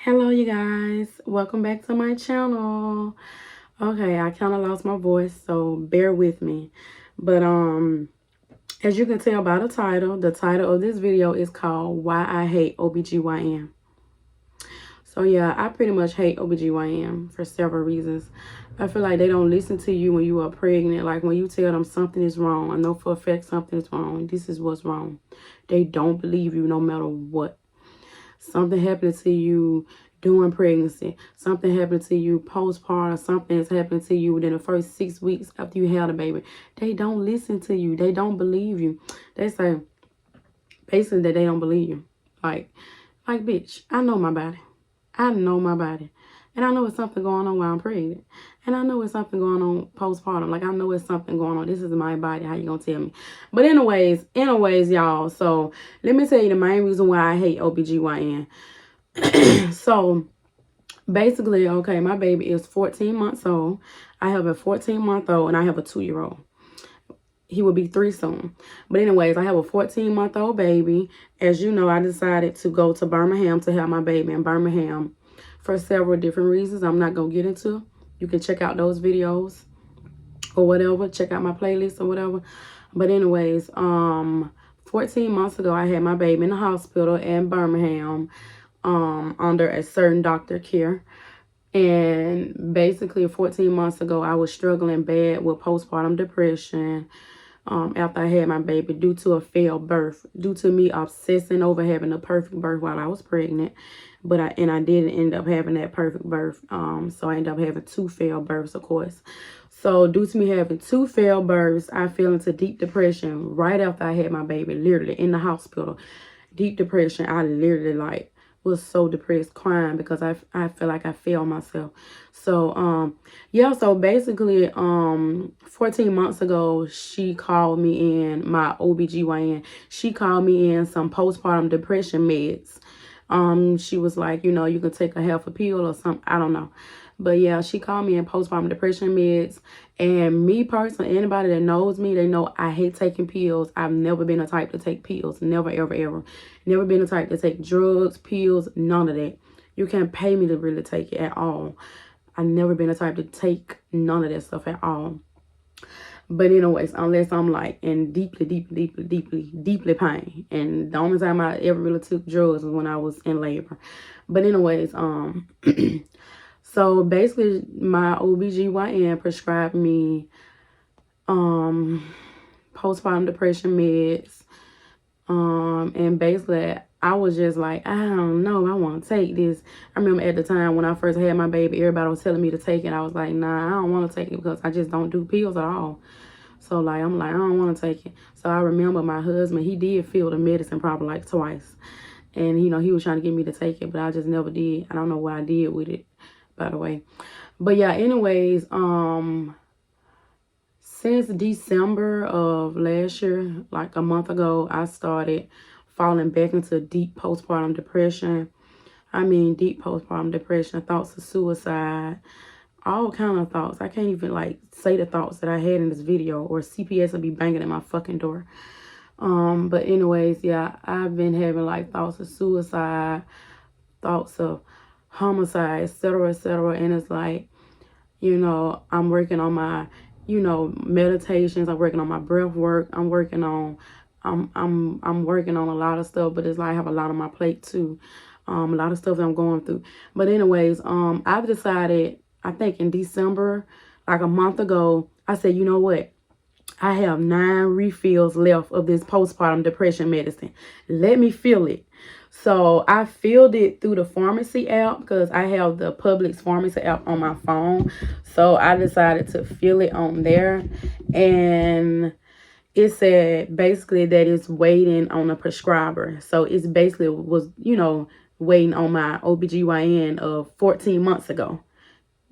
Hello you guys, welcome back to my channel. Okay, I kind of lost my voice, so bear with me. But as you can tell by the title of this video is called Why I Hate OBGYN. So yeah, I pretty much hate OBGYN for several reasons. I feel like they don't listen to you when you are pregnant. Like when you tell them something is wrong, I know for a fact something is wrong, this is what's wrong. They don't believe you no matter what. Something happened to you during pregnancy, something happened to you postpartum, something is happening to you within the first 6 weeks after you had a baby. They don't listen to you. They don't believe you. They say basically that they don't believe you. Like bitch, I know my body. I know my body. And I know it's something going on while I'm pregnant. And I know it's something going on postpartum. Like, I know it's something going on. This is my body. How you gonna tell me? But anyways, y'all. So, let me tell you the main reason why I hate OBGYN. So, basically, okay, my baby is 14 months old. I have a 14-month-old and I have a 2-year-old. He will be 3 soon. But anyways, I have a 14-month-old baby. As you know, I decided to go to Birmingham to have my baby in Birmingham for several different reasons I'm not going to get into. You can check out those videos or whatever. Check out my playlist or whatever. But anyways, 14 months ago, I had my baby in the hospital in Birmingham under a certain doctor care. And basically 14 months ago, I was struggling bad with postpartum depression after I had my baby due to a failed birth, due to me obsessing over having a perfect birth while I was pregnant. But I didn't end up having that perfect birth. So I ended up having 2 failed births, of course. So due to me having 2 failed births, I fell into deep depression right after I had my baby, literally in the hospital. Deep depression. I literally was so depressed, crying because I feel like I failed myself. So yeah, so basically 14 months ago, she called me in, my OBGYN. She called me in some postpartum depression meds. She was like, you can take a half a pill or something. I don't know. But yeah, she called me in postpartum depression meds. And me personally, anybody that knows me, they know I hate taking pills. I've never been a type to take pills. Never, ever, ever. Never been a type to take drugs, pills, none of that. You can't pay me to really take it at all. I've never been a type to take none of that stuff at all. But anyways, unless I'm like in deeply pain. And the only time I ever really took drugs was when I was in labor. But anyways, so basically my OBGYN prescribed me postpartum depression meds. And basically I was just like, I don't know, I want to take this. I remember at the time when I first had my baby, everybody was telling me to take it. I was like, nah, I don't want to take it because I just don't do pills at all. So I'm like, I don't want to take it. So I remember my husband, he did fill the medicine probably like twice. And, he was trying to get me to take it, but I just never did. I don't know what I did with it, by the way. But yeah, anyways, since December of last year, like a month ago, I started falling back into deep postpartum depression. I mean, deep postpartum depression, thoughts of suicide, all kind of thoughts. I can't even say the thoughts that I had in this video, or CPS will be banging at my fucking door. But anyways, yeah, I've been having thoughts of suicide, thoughts of homicide, etc., etc. And it's like, I'm working on my, meditations. I'm working on my breath work. I'm working on a lot of stuff, but it's like I have a lot on my plate too. A lot of stuff that I'm going through. But anyways, I've decided, I think in December, like a month ago, I said, you know what? I have 9 refills left of this postpartum depression medicine. Let me fill it. So I filled it through the pharmacy app because I have the Publix pharmacy app on my phone. So I decided to fill it on there. And it said basically that it's waiting on a prescriber. So it's basically was, waiting on my OBGYN of 14 months ago.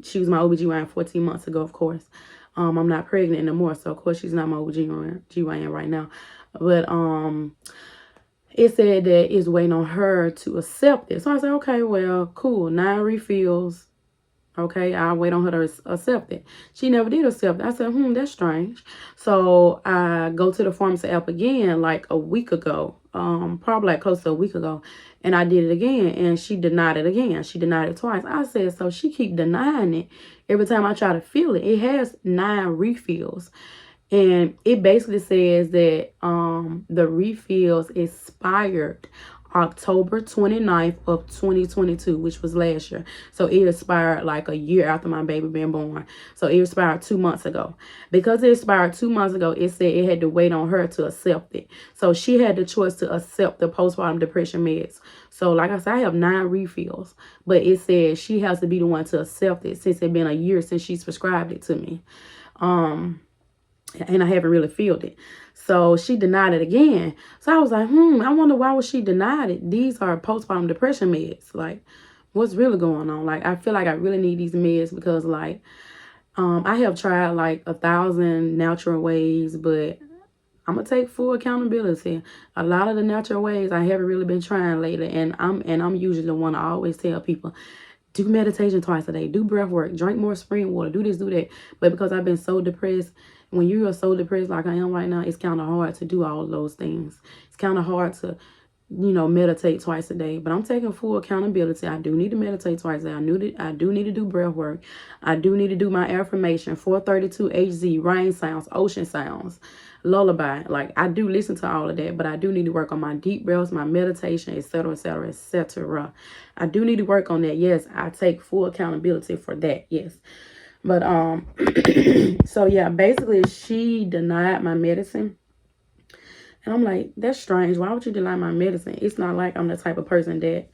She was my OBGYN 14 months ago, of course. I'm not pregnant anymore, so of course she's not my OBGYN right now. But it said that it's waiting on her to accept it. So I said, okay, well, cool. 9 refills. Okay, I'll wait on her to accept it. She never did accept it. I said, that's strange. So I go to the pharmacy app again like a week ago, probably like close to a week ago. And I did it again and she denied it again. She denied it twice. I said, so she keep denying it. Every time I try to fill it, it has 9 refills. And it basically says that the refills expired October 29th of 2022, which was last year. So it expired like a year after my baby been born. So it expired 2 months ago. Because it expired 2 months ago, it said it had to wait on her to accept it. So she had the choice to accept the postpartum depression meds. So like I said, I have 9 refills, but it says she has to be the one to accept it since it's been a year since she's prescribed it to me. And I haven't really filled it. So she denied it again. So I was like, I wonder why would she deny it? These are postpartum depression meds. Like, what's really going on? Like, I feel like I really need these meds because, like, I have tried like 1,000 natural ways, but I'm gonna take full accountability. A lot of the natural ways I haven't really been trying lately, and I'm usually the one I always tell people, do meditation twice a day, do breath work, drink more spring water, do this, do that. But because I've been so depressed, when you are so depressed like I am right now, it's kind of hard to do all of those things. It's kind of hard to, meditate twice a day. But I'm taking full accountability. I do need to meditate twice a day. I do need to do breath work. I do need to do my affirmation, 432 HZ, rain sounds, ocean sounds, lullaby. Like, I do listen to all of that, but I do need to work on my deep breaths, my meditation, etc., etc., etc. I do need to work on that. Yes, I take full accountability for that. Yes. But so yeah, basically she denied my medicine. And I'm like, that's strange. Why would you deny my medicine? It's not like I'm the type of person that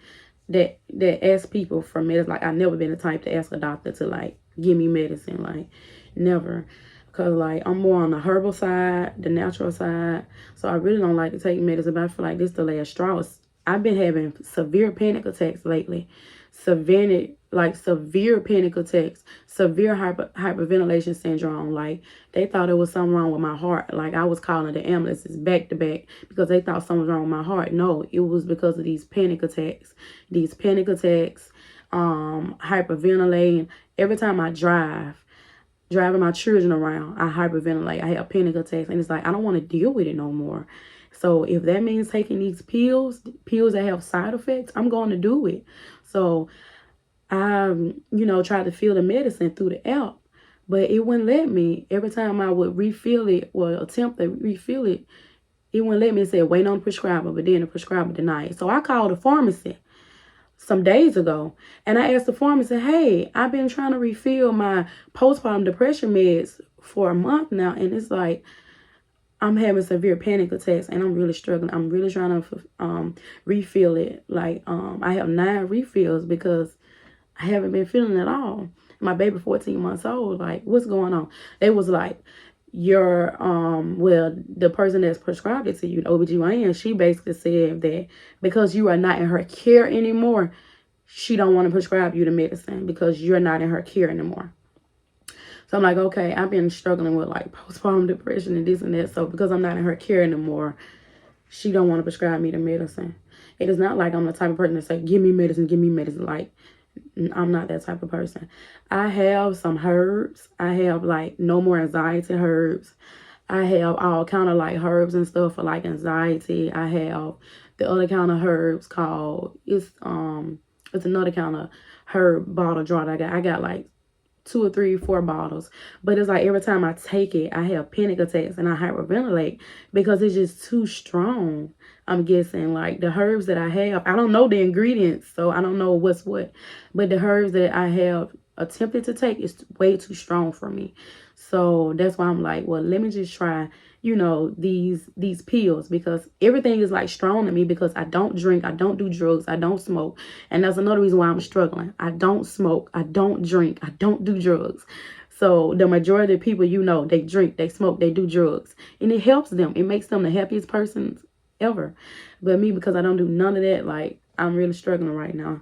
asks people for medicine. Like, I've never been the type to ask a doctor to like give me medicine. Like, never. Because like I'm more on the herbal side, the natural side. So I really don't like to take medicine, but I feel like this is the last straw. I've been having severe panic attacks lately. Severe panic attacks, severe hyperventilation syndrome. Like, they thought there was something wrong with my heart. Like, I was calling the ambulances back to back because they thought something was wrong with my heart. No, it was because of these panic attacks. Hyperventilating. Every time I driving my children around, I hyperventilate. I have panic attacks, and it's like I don't want to deal with it no more. So if that means taking these pills that have side effects, I'm going to do it. So I, tried to fill the medicine through the app, but it wouldn't let me. Every time I would refill it or attempt to refill it, it wouldn't let me. It said, wait on the prescriber, but then the prescriber denied it. So I called the pharmacy some days ago, and I asked the pharmacist, hey, I've been trying to refill my postpartum depression meds for a month now, and it's like I'm having severe panic attacks, and I'm really struggling. I'm really trying to refill it. Like, I have 9 refills because I haven't been feeling it at all. My baby 14 months old, like, what's going on? They was like, the person that's prescribed it to you, the OBGYN, she basically said that because you are not in her care anymore, she don't want to prescribe you the medicine because you're not in her care anymore. So I'm like, okay, I've been struggling with like postpartum depression and this and that. So because I'm not in her care anymore, she don't want to prescribe me the medicine. It is not like I'm the type of person to say, give me medicine, give me medicine. Like, I'm not that type of person. I have some herbs. I have like no more anxiety herbs. I have all kind of like herbs and stuff for like anxiety. I have the other kind of herbs called, it's another kind of herb bottle jar that I got like 2 or 3 or 4 bottles. But it's like every time I take it, I have panic attacks and I hyperventilate because it's just too strong. I'm guessing like the herbs that I have, I don't know the ingredients, so I don't know what's what. But the herbs that I have attempted to take is way too strong for me. So that's why I'm like, well, let me just try, these pills, because everything is like strong to me because I don't drink, I don't do drugs, I don't smoke. And that's another reason why I'm struggling. I don't smoke, I don't drink, I don't do drugs. So the majority of people, they drink, they smoke, they do drugs. And it helps them. It makes them the happiest persons ever. But me, because I don't do none of that, like, I'm really struggling right now.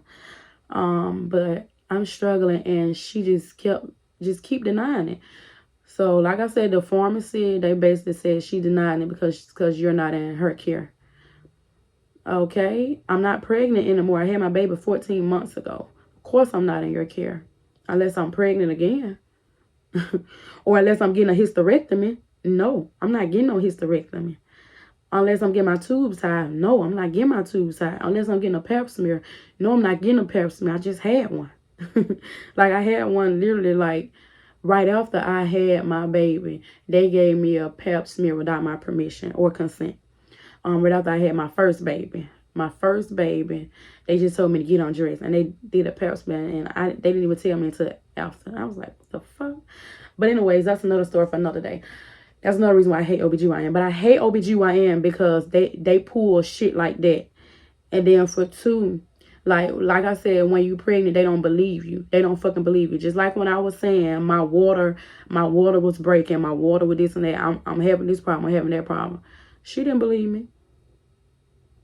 But I'm struggling, and she just keep denying it. So like I said, the pharmacy, they basically said she denied it because you're not in her care. Okay, I'm not pregnant anymore. I had my baby 14 months ago. Of course I'm not in your care. unless I'm pregnant again. Or unless I'm getting a hysterectomy. No, I'm not getting no hysterectomy. Unless I'm getting my tubes tied. No, I'm not getting my tubes tied. Unless I'm getting a pap smear. No, I'm not getting a pap smear. I just had one. Like, I had one literally, like, right after I had my baby. They gave me a pap smear without my permission or consent. Right after I had my first baby. My first baby, they just told me to get undressed. And they did a pap smear. And they didn't even tell me until after. I was like, what the fuck? But anyways, that's another story for another day. That's another reason why I hate OBGYN. But I hate OBGYN because they pull shit like that. And then for two, like I said, when you pregnant, they don't believe you. They don't fucking believe you. Just like when I was saying my water was breaking, my water with this and that. I'm having this problem, I'm having that problem. She didn't believe me.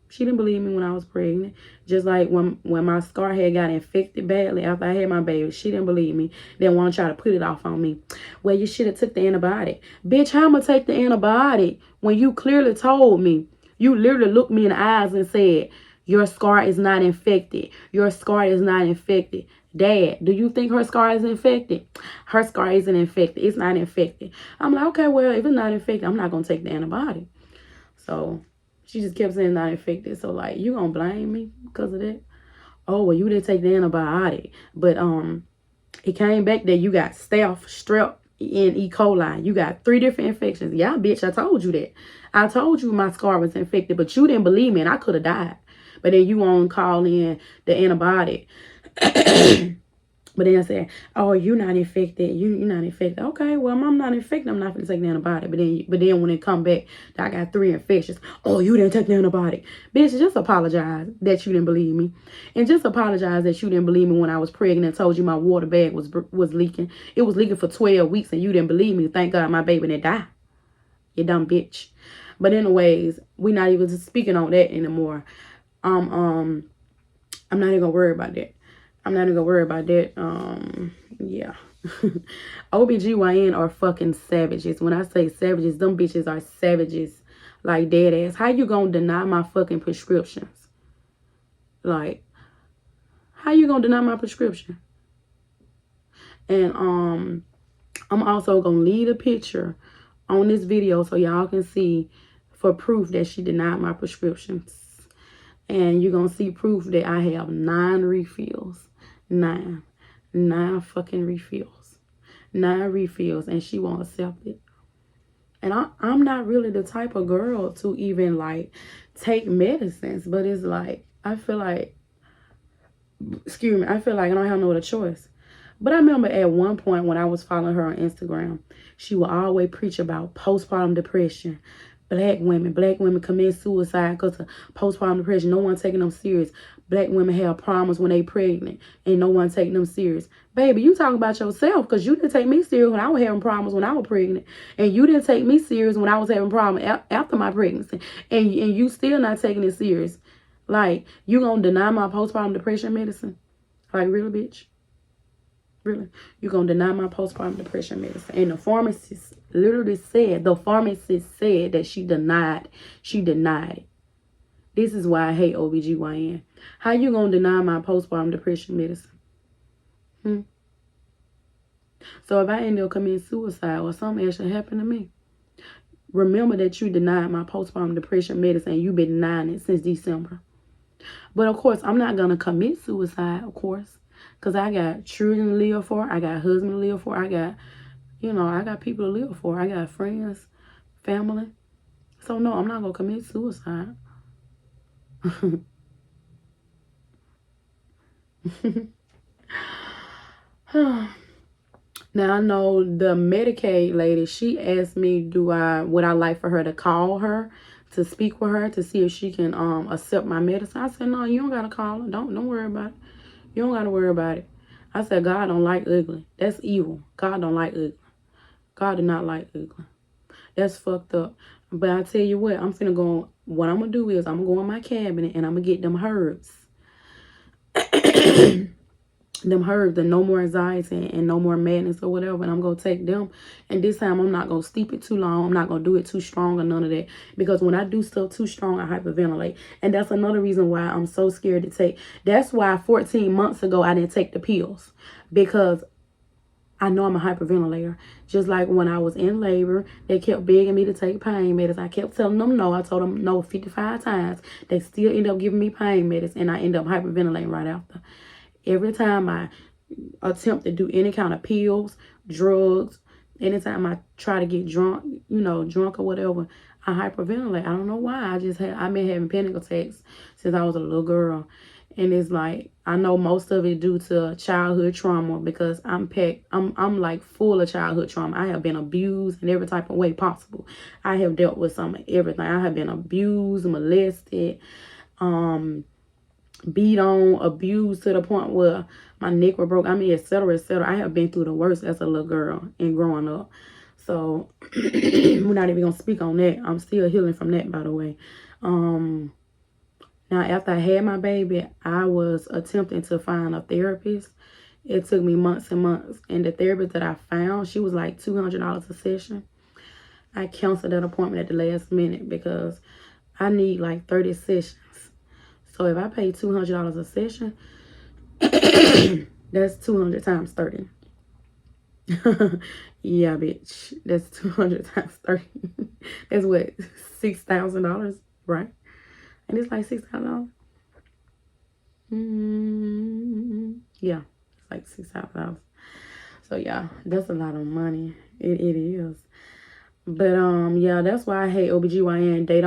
She didn't believe me when I was pregnant. Just like when my scar had got infected badly after I had my baby. She didn't believe me. They want to try to put it off on me. Well, you should have took the antibiotic. Bitch, how am I take the antibiotic when you clearly told me? You literally looked me in the eyes and said, your scar is not infected. Your scar is not infected. Dad, do you think her scar is infected? Her scar isn't infected. It's not infected. I'm like, okay, well, if it's not infected, I'm not going to take the antibiotic. So she just kept saying not infected. So, like, you gonna blame me because of that? Oh, well, you didn't take the antibiotic. But it came back that you got staph, strep, and E. coli. You got 3 different infections. Yeah, bitch, I told you that. I told you my scar was infected, but you didn't believe me, and I could have died. But then you won't call in the antibiotic. But then I said, oh, you're not infected. You're not infected. Okay, well, I'm not infected. I'm not going to take the antibiotic. But then when it come back, I got 3 infections. Oh, you didn't take the antibiotic. Bitch, just apologize that you didn't believe me. And just apologize that you didn't believe me when I was pregnant and told you my water bag was leaking. It was leaking for 12 weeks and you didn't believe me. Thank God my baby didn't die. You dumb bitch. But anyways, we're not even speaking on that anymore. I'm not even going to worry about that. I'm not even gonna worry about that. Yeah. OBGYN are fucking savages. When I say savages, them bitches are savages. Like, dead ass. How you gonna deny my fucking prescriptions? Like, how you gonna deny my prescription? And I'm also gonna leave a picture on this video so y'all can see for proof that she denied my prescriptions. And you're gonna see proof that I have 9 refills. 9 fucking refills. 9 refills, and she won't accept it. And I'm not really the type of girl to even, like, take medicines. But it's like, I feel like, excuse me, I feel like I don't have no other choice. But I remember at one point when I was following her on Instagram, she would always preach about postpartum depression. Black women commit suicide because of postpartum depression. No one taking them serious. Black women have problems when they pregnant and no one taking them serious. Baby, you talking about yourself because you didn't take me serious when I was having problems when I was pregnant. And you didn't take me serious when I was having problems after my pregnancy. And you still not taking it serious. Like, you gonna deny my postpartum depression medicine? Like, really, bitch? Really? You gonna deny my postpartum depression medicine? And the pharmacist literally said, that she denied it. This is why I hate OBGYN. How you gonna deny my postpartum depression medicine? So if I end up committing suicide or something else should happen to me, remember that you denied my postpartum depression medicine and you've been denying it since December. But of course, I'm not gonna commit suicide, of course. Because I got children to live for. I got a husband to live for. I got, I got people to live for. I got friends, family. So, no, I'm not going to commit suicide. Now, I know the Medicaid lady, she asked me, would I like for her to call her, to speak with her, to see if she can accept my medicine. I said, no, you don't got to call her. Don't worry about it. You don't got to worry about it. I said, God don't like ugly. That's evil. God don't like ugly. God do not like ugly. That's fucked up. But I tell you what, what I'm going to do is I'm going to go in my cabinet and I'm going to get them herbs. Them herbs and no more anxiety and no more madness or whatever. And I'm going to take them. And this time I'm not going to steep it too long. I'm not going to do it too strong or none of that. Because when I do stuff too strong, I hyperventilate. And that's another reason why I'm so scared to take. That's why 14 months ago I didn't take the pills. Because I know I'm a hyperventilator. Just like when I was in labor, they kept begging me to take pain medicine. I kept telling them no. I told them no 55 times. They still end up giving me pain medicine, and I end up hyperventilating right after. Every time I attempt to do any kind of pills, drugs, anytime I try to get drunk, drunk or whatever, I hyperventilate. I don't know why. I've been having panic attacks since I was a little girl. And it's like, I know most of it due to childhood trauma, because I'm like full of childhood trauma. I have been abused in every type of way possible. I have dealt with some of everything. I have been abused, molested, beat on, abused to the point where my neck was broke. I mean, etc., etc. I have been through the worst as a little girl and growing up. So we're not even gonna speak on that. I'm still healing from that, by the way. Now, after I had my baby, I was attempting to find a therapist. It took me months and months. And the therapist that I found, she was like $200 a session. I canceled that appointment at the last minute because I need like 30 sessions. So if I pay $200 a session, that's 200 times 30. Yeah, bitch. That's 200 times 30. That's what, $6,000, right? And it's like $6,000. Yeah, it's like $6,000. So yeah, that's a lot of money. It is. But yeah, that's why I hate OBGYN. They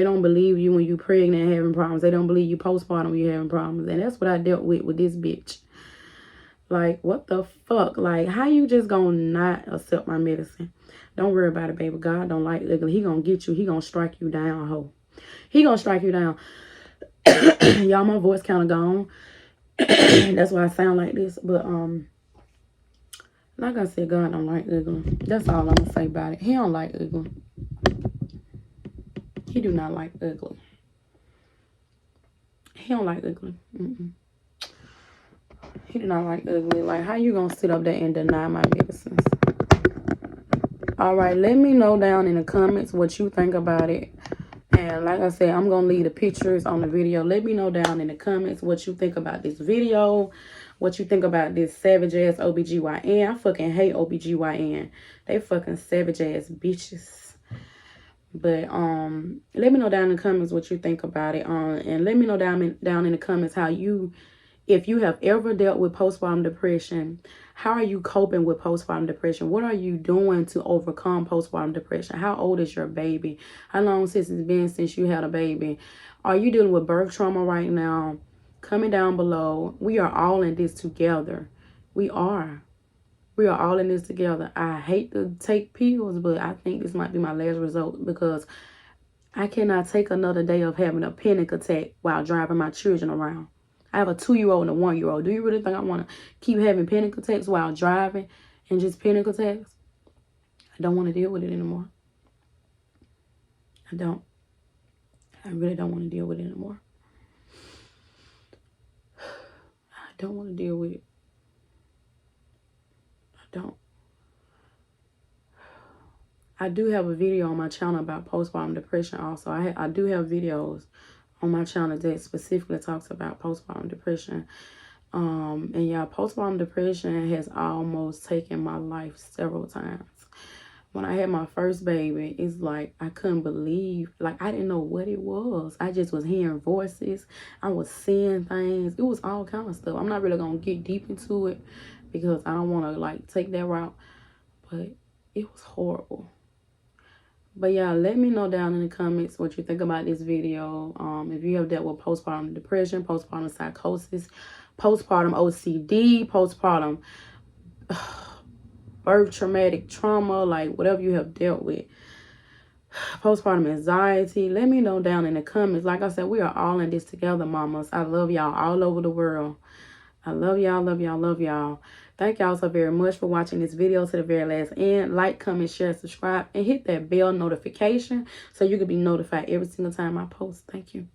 don't believe you when you pregnant and having problems. They don't believe you postpartum when you're having problems. And that's what I dealt with this bitch. Like, what the fuck? Like, how you just gonna not accept my medicine? Don't worry about it, baby. God don't like ugly. He gonna get you. He gonna strike you down, ho. He gonna strike you down. Y'all, my voice kind of gone. That's why I sound like this. But like I said, God don't like ugly. That's all I'm gonna say about it. He don't like ugly. He do not like ugly. He don't like ugly. He do not like ugly. Like, how you gonna sit up there and deny my medicines? All right, let me know down in the comments what you think about it. And like I said, I'm going to leave the pictures on the video. Let me know down in the comments what you think about this video. What you think about this savage-ass OBGYN. I fucking hate OBGYN. They fucking savage-ass bitches. But let me know down in the comments what you think about it. And let me know down in the comments how if you have ever dealt with postpartum depression, how are you coping with postpartum depression? What are you doing to overcome postpartum depression? How old is your baby? How long since it's been since you had a baby? Are you dealing with birth trauma right now? Comment down below. We are all in this together. We are all in this together. I hate to take pills, but I think this might be my last resort, because I cannot take another day of having a panic attack while driving my children around. I have a 2-year-old and a 1-year-old. Do you really think I want to keep having panic attacks while driving and just panic attacks? I don't want to deal with it anymore. I don't. I really don't want to deal with it anymore. I don't want to deal with it. I don't. I do have a video on my channel about postpartum depression also. I do have videos on my channel that specifically talks about postpartum depression. And yeah, postpartum depression has almost taken my life several times. When I had my first baby, it's like I couldn't believe, like I didn't know what it was. I just was hearing voices. I was seeing things. It was all kind of stuff. I'm not really going to get deep into it because I don't want to like take that route. But it was horrible. But yeah, let me know down in the comments what you think about this video. If you have dealt with postpartum depression, postpartum psychosis, postpartum OCD, postpartum birth traumatic trauma, like whatever you have dealt with, postpartum anxiety, let me know down in the comments. Like I said, we are all in this together, mamas. I love y'all all over the world. I love y'all, love y'all, love y'all. Thank y'all so very much for watching this video to the very last end. Like, comment, share, subscribe, and hit that bell notification so you can be notified every single time I post. Thank you.